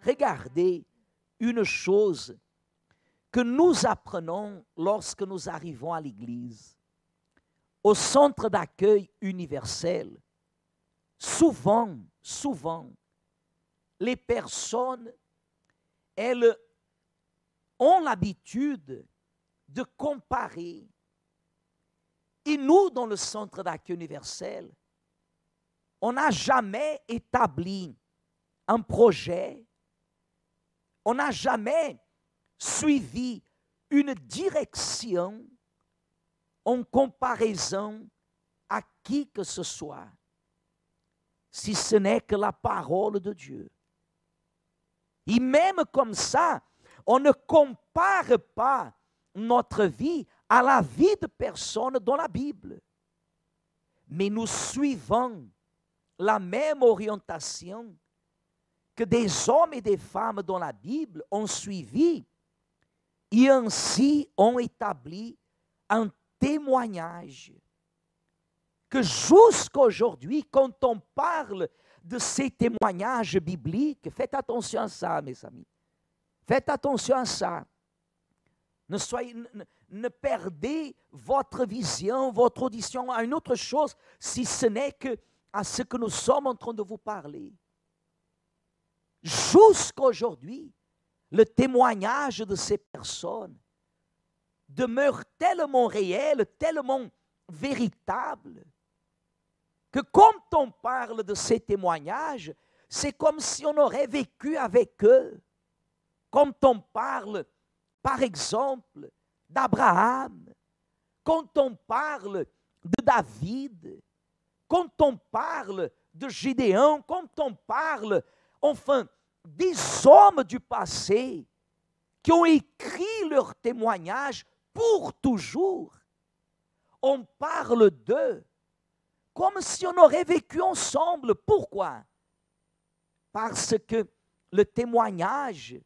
regardez une chose que nous apprenons lorsque nous arrivons à l'Église. Au centre d'accueil universel, souvent, les personnes, elles ont l'habitude de comparer. Et nous, dans le centre d'accueil universel, on n'a jamais établi un projet, on n'a jamais suivi une direction en comparaison à qui que ce soit, si ce n'est que la parole de Dieu. Et même comme ça, on ne compare pas notre vie à la vie de personnes dans la Bible. Mais nous suivons la même orientation que des hommes et des femmes dans la Bible ont suivi et ainsi ont établi un témoignage que jusqu'à aujourd'hui, quand on parle de ces témoignages bibliques, faites attention à ça, mes amis. Faites attention à ça. Ne perdez votre vision, votre audition à une autre chose, si ce n'est que à ce que nous sommes en train de vous parler. Jusqu'à aujourd'hui, le témoignage de ces personnes demeure tellement réel, tellement véritable, que quand on parle de ces témoignages, c'est comme si on aurait vécu avec eux. Quand on parle, par exemple, d'Abraham, quand on parle de David, quand on parle de Gédéon, quand on parle, enfin, des hommes du passé qui ont écrit leur témoignage pour toujours, on parle d'eux comme si on aurait vécu ensemble. Pourquoi? Parce que le témoignage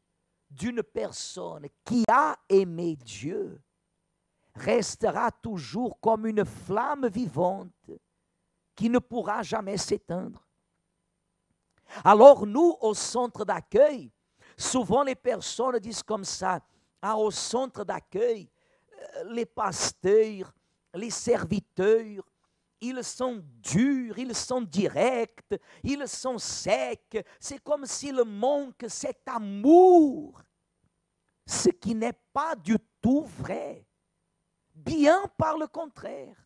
d'une personne qui a aimé Dieu restera toujours comme une flamme vivante qui ne pourra jamais s'éteindre. Alors nous, au centre d'accueil, souvent les personnes disent comme ça, au centre d'accueil, les pasteurs, les serviteurs, ils sont durs, ils sont directs, ils sont secs. C'est comme s'il manque cet amour, ce qui n'est pas du tout vrai. Bien par le contraire.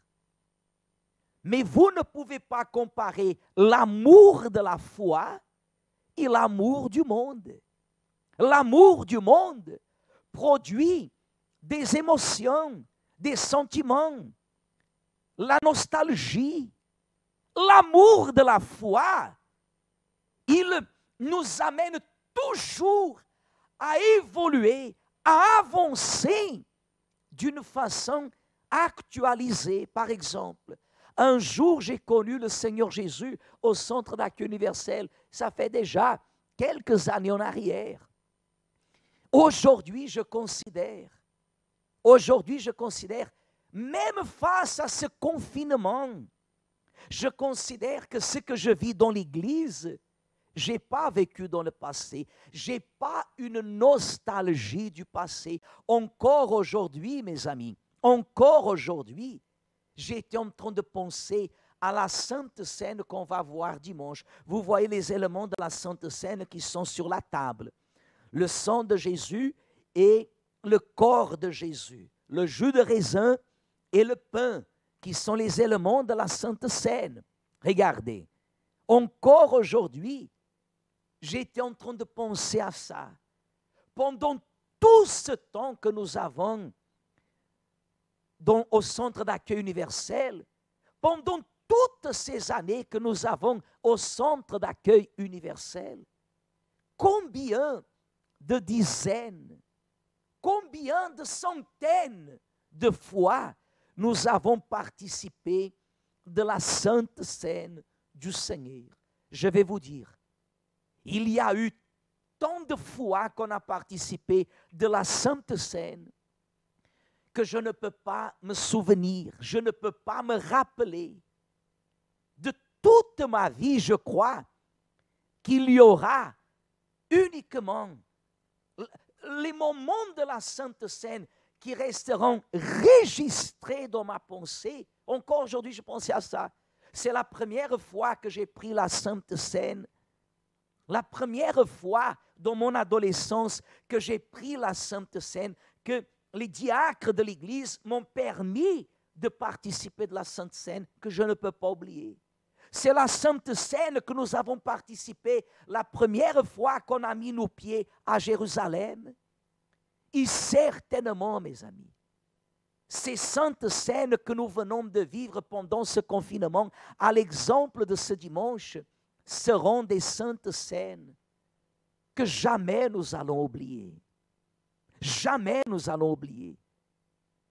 Mais vous ne pouvez pas comparer l'amour de la foi et l'amour du monde. L'amour du monde produit des émotions, des sentiments, la nostalgie. L'amour de la foi, il nous amène toujours à évoluer, à avancer d'une façon actualisée. Par exemple, un jour, j'ai connu le Seigneur Jésus au centre d'accueil universel. Ça fait déjà quelques années en arrière. Aujourd'hui, je considère, même face à ce confinement, je considère que ce que je vis dans l'Église, je n'ai pas vécu dans le passé. Je n'ai pas une nostalgie du passé. Encore aujourd'hui, mes amis, encore aujourd'hui, j'étais en train de penser à la Sainte Seine qu'on va voir dimanche. Vous voyez les éléments de la Sainte Seine qui sont sur la table. Le sang de Jésus et le corps de Jésus. Le jus de raisin et le pain qui sont les éléments de la Sainte Seine. Regardez, encore aujourd'hui, j'étais en train de penser à ça. Pendant tout ce temps que nous avons au centre d'accueil universel, pendant toutes ces années que nous avons au centre d'accueil universel, combien de dizaines, combien de centaines de fois nous avons participé de la Sainte Seine du Seigneur. Je vais vous dire, il y a eu tant de fois qu'on a participé de la Sainte Seine que je ne peux pas me souvenir, je ne peux pas me rappeler de toute ma vie, je crois, qu'il y aura uniquement les moments de la Sainte Seine qui resteront enregistrés dans ma pensée. Encore aujourd'hui, je pensais à ça. C'est la première fois que j'ai pris la Sainte Seine. La première fois dans mon adolescence que j'ai pris la Sainte Seine, que les diacres de l'Église m'ont permis de participer de la Sainte Seine, que je ne peux pas oublier. C'est la Sainte Seine que nous avons participé la première fois qu'on a mis nos pieds à Jérusalem. Et certainement, mes amis, ces saintes scènes que nous venons de vivre pendant ce confinement, à l'exemple de ce dimanche, seront des saintes scènes que jamais nous allons oublier. Jamais nous allons oublier.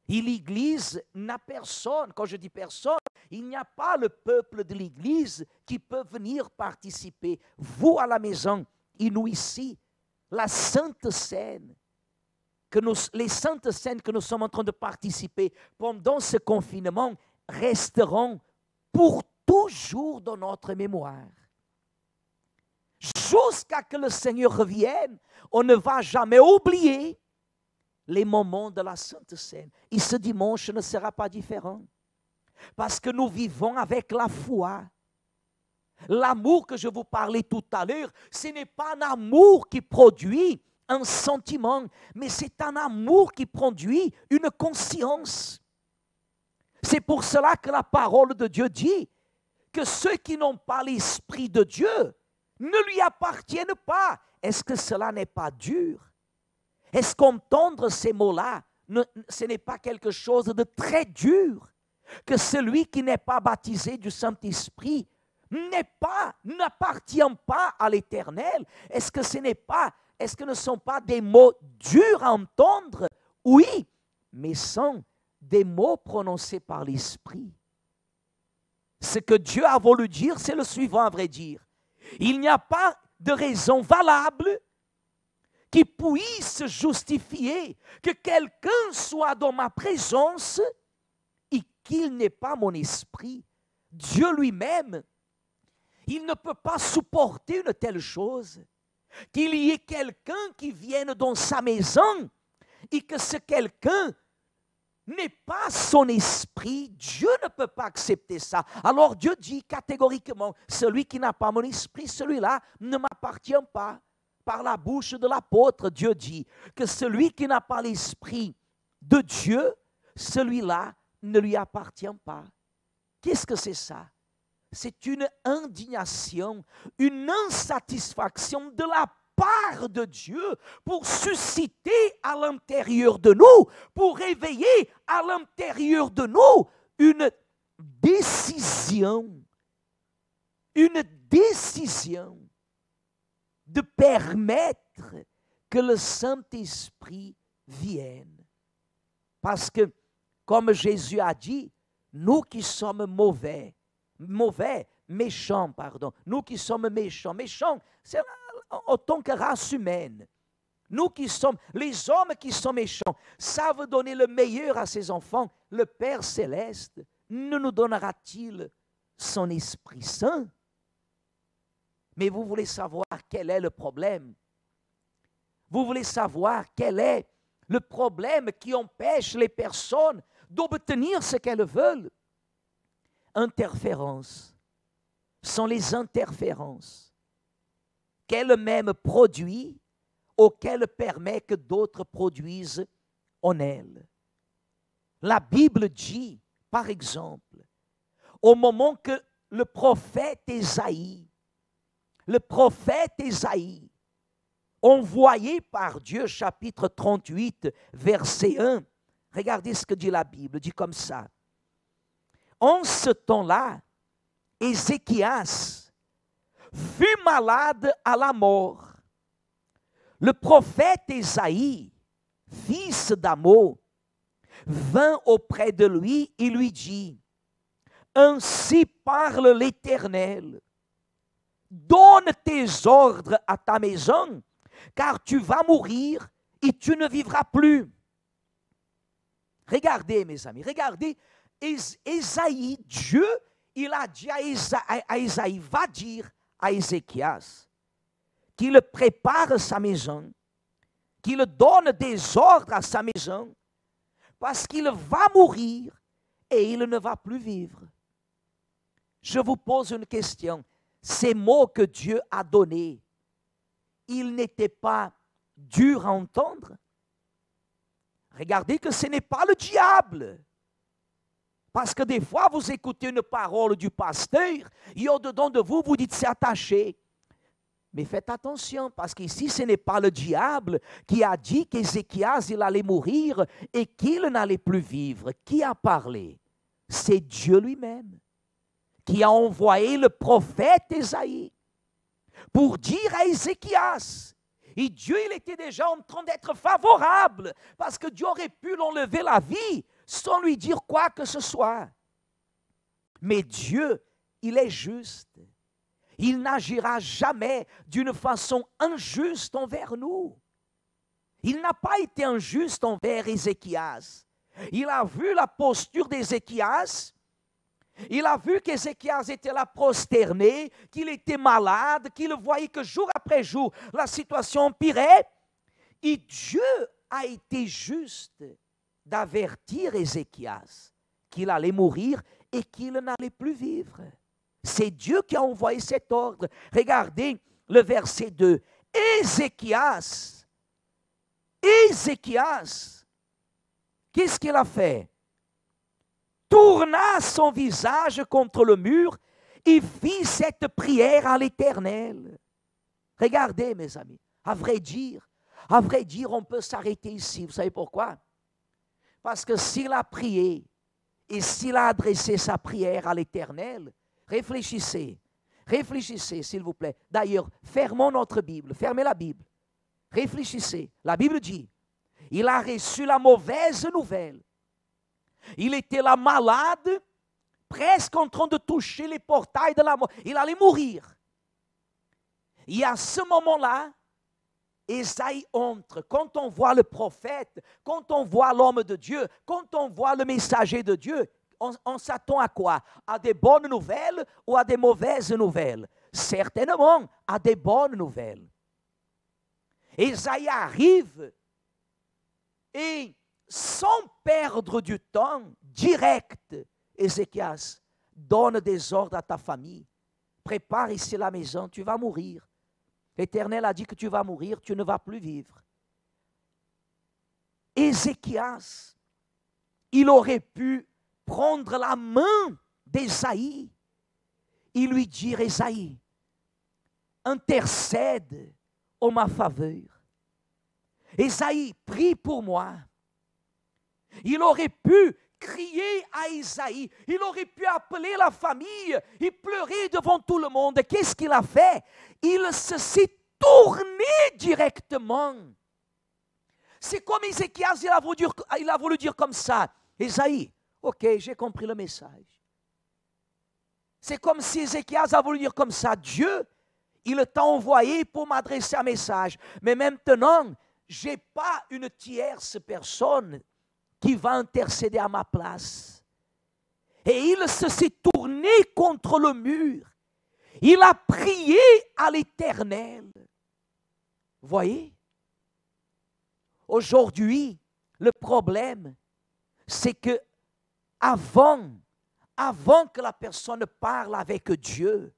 Et l'Église n'a personne, quand je dis personne, il n'y a pas le peuple de l'Église qui peut venir participer. Vous à la maison et nous ici, la sainte scène, les saintes scènes que nous sommes en train de participer pendant ce confinement resteront pour toujours dans notre mémoire. Jusqu'à ce que le Seigneur revienne, on ne va jamais oublier les moments de la Sainte Seine. Et ce dimanche ne sera pas différent. Parce que nous vivons avec la foi. L'amour que je vous parlais tout à l'heure, ce n'est pas un amour qui produit un sentiment, mais c'est un amour qui produit une conscience. C'est pour cela que la parole de Dieu dit que ceux qui n'ont pas l'Esprit de Dieu ne lui appartiennent pas. Est-ce que cela n'est pas dur? Est-ce qu'entendre ces mots-là, ce n'est pas quelque chose de très dur? Que celui qui n'est pas baptisé du Saint-Esprit n'appartient pas à l'Éternel? Est-ce que ce ne sont pas des mots durs à entendre? Oui, mais sont des mots prononcés par l'Esprit. Ce que Dieu a voulu dire, c'est le suivant, à vrai dire. Il n'y a pas de raison valable qui puisse justifier que quelqu'un soit dans ma présence et qu'il n'ait pas mon esprit. Dieu lui-même, il ne peut pas supporter une telle chose. Qu'il y ait quelqu'un qui vienne dans sa maison et que ce quelqu'un n'ait pas son esprit, Dieu ne peut pas accepter ça. Alors Dieu dit catégoriquement, celui qui n'a pas mon esprit, celui-là ne m'appartient pas. Par la bouche de l'apôtre, Dieu dit que celui qui n'a pas l'esprit de Dieu, celui-là ne lui appartient pas. Qu'est-ce que c'est ça? C'est une indignation, une insatisfaction de la part de Dieu pour susciter à l'intérieur de nous, pour réveiller à l'intérieur de nous une décision de permettre que le Saint-Esprit vienne. Parce que, comme Jésus a dit, nous qui sommes méchants, nous qui sommes méchants, c'est en tant que race humaine. Nous qui sommes, les hommes qui sont méchants, savent donner le meilleur à ses enfants. Le Père Céleste ne nous donnera-t-il son Esprit Saint? Mais vous voulez savoir quel est le problème? Vous voulez savoir quel est le problème qui empêche les personnes d'obtenir ce qu'elles veulent? Interférences. Sont les interférences qu'elle-même produit ou qu'elle permet que d'autres produisent en elle. La Bible dit, par exemple, au moment que le prophète Ésaïe, envoyé par Dieu, chapitre 38, verset 1, regardez ce que dit la Bible, dit comme ça. En ce temps-là, Ézéchias fut malade à la mort. Le prophète Ésaïe, fils d'Amos, vint auprès de lui et lui dit, « Ainsi parle l'Éternel, donne tes ordres à ta maison, car tu vas mourir et tu ne vivras plus. » Regardez, mes amis, regardez, Ésaïe, Dieu, il a dit à Ésaïe, va dire à Ézéchias qu'il prépare sa maison, qu'il donne des ordres à sa maison, parce qu'il va mourir et il ne va plus vivre. Je vous pose une question. Ces mots que Dieu a donnés, ils n'étaient pas durs à entendre? Regardez que ce n'est pas le diable. Parce que des fois, vous écoutez une parole du pasteur et au-dedans de vous, vous dites c'est attaché. Mais faites attention, parce qu'ici, ce n'est pas le diable qui a dit qu'Ézéchias, il allait mourir et qu'il n'allait plus vivre. Qui a parlé? C'est Dieu lui-même qui a envoyé le prophète Ésaïe pour dire à Ézéchias. Et Dieu, il était déjà en train d'être favorable parce que Dieu aurait pu l'enlever la vie sans lui dire quoi que ce soit. Mais Dieu, il est juste. Il n'agira jamais d'une façon injuste envers nous. Il n'a pas été injuste envers Ézéchias. Il a vu la posture d'Ézéchias. Il a vu qu'Ézéchias était là prosterné, qu'il était malade, qu'il voyait que jour après jour, la situation empirait. Et Dieu a été juste d'avertir Ézéchias qu'il allait mourir et qu'il n'allait plus vivre. C'est Dieu qui a envoyé cet ordre. Regardez le verset 2. Ézéchias, qu'est-ce qu'il a fait? Tourna son visage contre le mur et fit cette prière à l'Éternel. Regardez, mes amis, à vrai dire, on peut s'arrêter ici. Vous savez pourquoi? Parce que s'il a prié et s'il a adressé sa prière à l'Éternel, réfléchissez s'il vous plaît. D'ailleurs, fermons notre Bible, fermez la Bible. Réfléchissez, la Bible dit, il a reçu la mauvaise nouvelle. Il était là malade, presque en train de toucher les portails de la mort. Il allait mourir. Et à ce moment-là, Ésaïe entre. Quand on voit le prophète, quand on voit l'homme de Dieu, quand on voit le messager de Dieu, on s'attend à quoi? À des bonnes nouvelles ou à des mauvaises nouvelles? Certainement à des bonnes nouvelles. Ésaïe arrive et sans perdre du temps, direct, Ézéchias, donne des ordres à ta famille. Prépare ici la maison, tu vas mourir. L'Éternel a dit que tu vas mourir, tu ne vas plus vivre. Ézéchias, il aurait pu prendre la main d'Ésaïe et lui dire, Ésaïe, intercède en ma faveur. Ésaïe, prie pour moi. Il aurait pu crier à Ésaïe, il aurait pu appeler la famille et pleurer devant tout le monde. Qu'est-ce qu'il a fait? Il s'est tourné directement. C'est comme Ézéchias, il a voulu dire comme ça, Ésaïe, ok, j'ai compris le message. C'est comme si Ézéchias a voulu dire comme ça, Dieu, il t'a envoyé pour m'adresser un message, mais maintenant, je n'ai pas une tierce personne qui va intercéder à ma place. Et il s'est tourné contre le mur. Il a prié à l'Éternel. Voyez? Aujourd'hui, le problème, c'est que avant que la personne parle avec Dieu,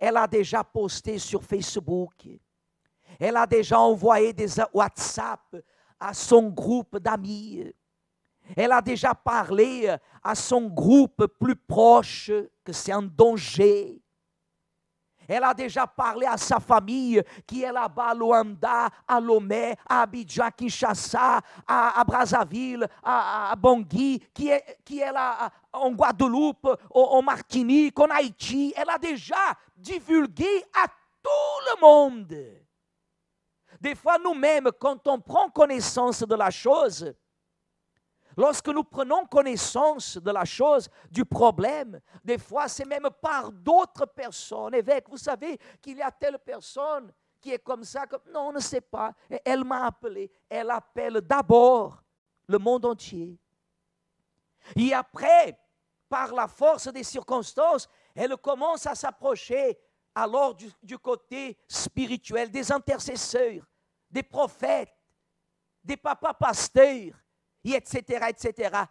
elle a déjà posté sur Facebook, elle a déjà envoyé des WhatsApp à son groupe d'amis, elle a déjà parlé à son groupe plus proche que c'est un danger. Elle a déjà parlé à sa famille qui est là-bas à Luanda, à Lomé, à Abidjan, Kinshasa, à Brazzaville, à Bangui, qui est là en Guadeloupe, en Martinique, en Haïti. Elle a déjà divulgué à tout le monde. Des fois, nous-mêmes, quand on prend connaissance de la chose, lorsque nous prenons connaissance de la chose, du problème, des fois c'est même par d'autres personnes. Évêque, vous savez qu'il y a telle personne qui est comme ça, non, on ne sait pas. Et elle m'a appelé. Elle appelle d'abord le monde entier. Et après, par la force des circonstances, elle commence à s'approcher alors du côté spirituel, des intercesseurs, des prophètes, des papas pasteurs, et etc., etc.,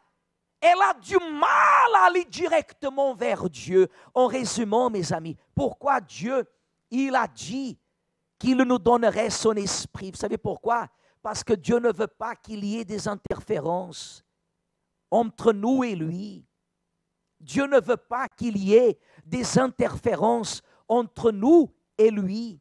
elle a du mal à aller directement vers Dieu. En résumant, mes amis, pourquoi Dieu, il a dit qu'il nous donnerait son esprit. Vous savez pourquoi? Parce que Dieu ne veut pas qu'il y ait des interférences entre nous et lui. Dieu ne veut pas qu'il y ait des interférences entre nous et lui.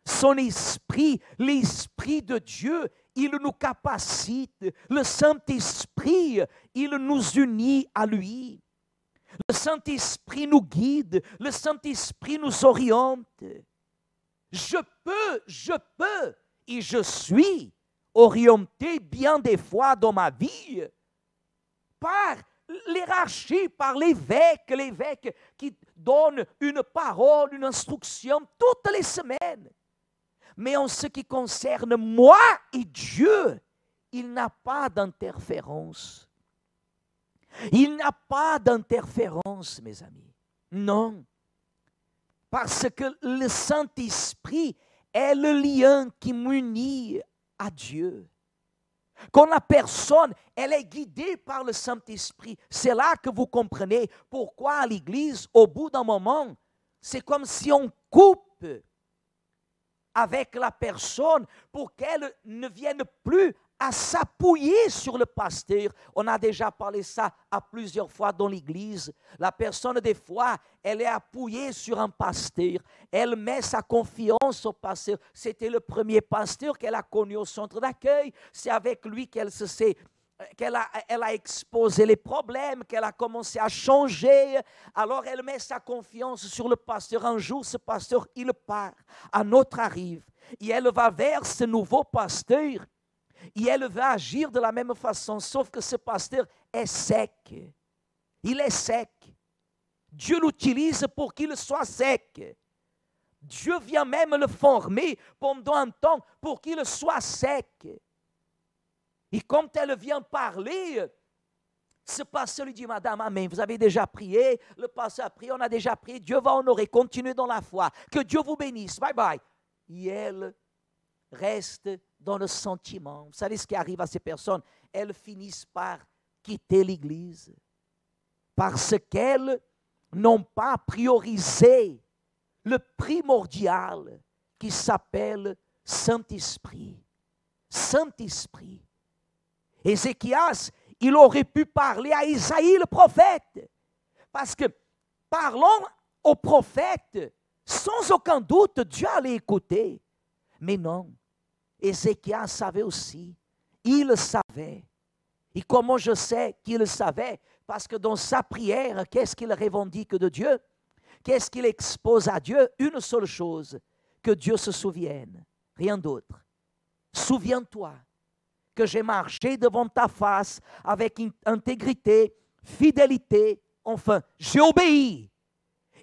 Son esprit, l'esprit de Dieu, il nous capacite. Le Saint-Esprit, il nous unit à lui. Le Saint-Esprit nous guide. Le Saint-Esprit nous oriente. Je peux et je suis orienté bien des fois dans ma vie par l'hiérarchie, par l'évêque qui donne une parole, une instruction toutes les semaines. Mais en ce qui concerne moi et Dieu, il n'a pas d'interférence. Il n'a pas d'interférence, mes amis. Non. Parce que le Saint-Esprit est le lien qui m'unit à Dieu. Quand la personne, elle est guidée par le Saint-Esprit, c'est là que vous comprenez pourquoi à l'Église, au bout d'un moment, c'est comme si on coupe avec la personne pour qu'elle ne vienne plus à s'appuyer sur le pasteur. On a déjà parlé ça à plusieurs fois dans l'Église. La personne, des fois, elle est appuyée sur un pasteur. Elle met sa confiance au pasteur. C'était le premier pasteur qu'elle a connu au centre d'accueil. C'est avec lui qu'elle a exposé les problèmes, qu'elle a commencé à changer. Alors elle met sa confiance sur le pasteur. Un jour, ce pasteur, il part. Un autre arrive. Et elle va vers ce nouveau pasteur. Et elle va agir de la même façon, sauf que ce pasteur est sec. Il est sec. Dieu l'utilise pour qu'il soit sec. Dieu vient même le former pendant un temps pour qu'il soit sec. Et quand elle vient parler, ce pasteur lui dit, Madame, amen, vous avez déjà prié, le pasteur a prié, on a déjà prié, Dieu va honorer, continuez dans la foi, que Dieu vous bénisse, bye bye. Et elle reste dans le sentiment. Vous savez ce qui arrive à ces personnes? Elles finissent par quitter l'Église parce qu'elles n'ont pas priorisé le primordial qui s'appelle Saint-Esprit. Saint-Esprit. Ézéchias, il aurait pu parler à Isaïe le prophète. Parce que parlons au prophète, sans aucun doute, Dieu allait écouter. Mais non, Ézéchias savait aussi. Il le savait. Et comment je sais qu'il le savait? Parce que dans sa prière, qu'est-ce qu'il revendique de Dieu? Qu'est-ce qu'il expose à Dieu? Une seule chose, que Dieu se souvienne, rien d'autre. Souviens-toi que j'ai marché devant ta face avec intégrité, fidélité, enfin, j'ai obéi.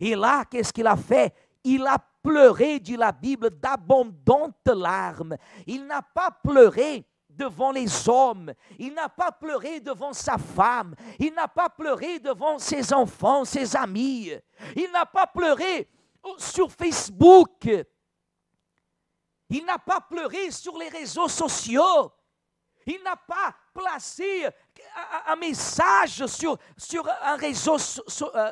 Et là, qu'est-ce qu'il a fait? Il a pleuré, dit la Bible, d'abondantes larmes. Il n'a pas pleuré devant les hommes, il n'a pas pleuré devant sa femme, il n'a pas pleuré devant ses enfants, ses amis, il n'a pas pleuré sur Facebook, il n'a pas pleuré sur les réseaux sociaux, il n'a pas placé un message sur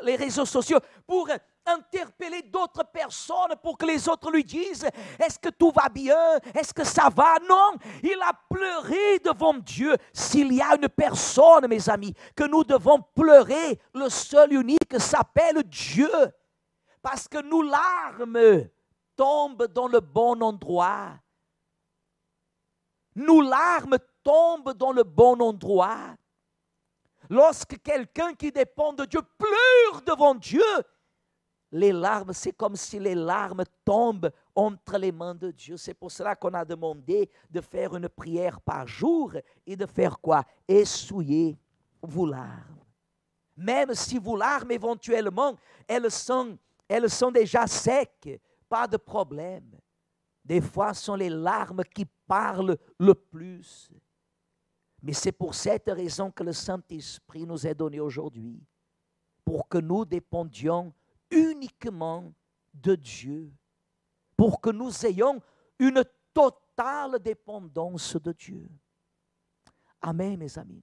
les réseaux sociaux pour interpeller d'autres personnes pour que les autres lui disent « Est-ce que tout va bien? Est-ce que ça va? » Non, il a pleuré devant Dieu. S'il y a une personne, mes amis, que nous devons pleurer, le seul unique s'appelle Dieu. Parce que nos larmes tombent dans le bon endroit. Nos larmes tombent dans le bon endroit. Lorsque quelqu'un qui dépend de Dieu pleure devant Dieu, les larmes, c'est comme si les larmes tombent entre les mains de Dieu. C'est pour cela qu'on a demandé de faire une prière par jour et de faire quoi? Essuyer vos larmes. Même si vos larmes, éventuellement, elles sont déjà secs, pas de problème. Des fois, ce sont les larmes qui parlent le plus. Mais c'est pour cette raison que le Saint-Esprit nous est donné aujourd'hui, pour que nous dépendions uniquement de Dieu pour que nous ayons une totale dépendance de Dieu. Amen, mes amis.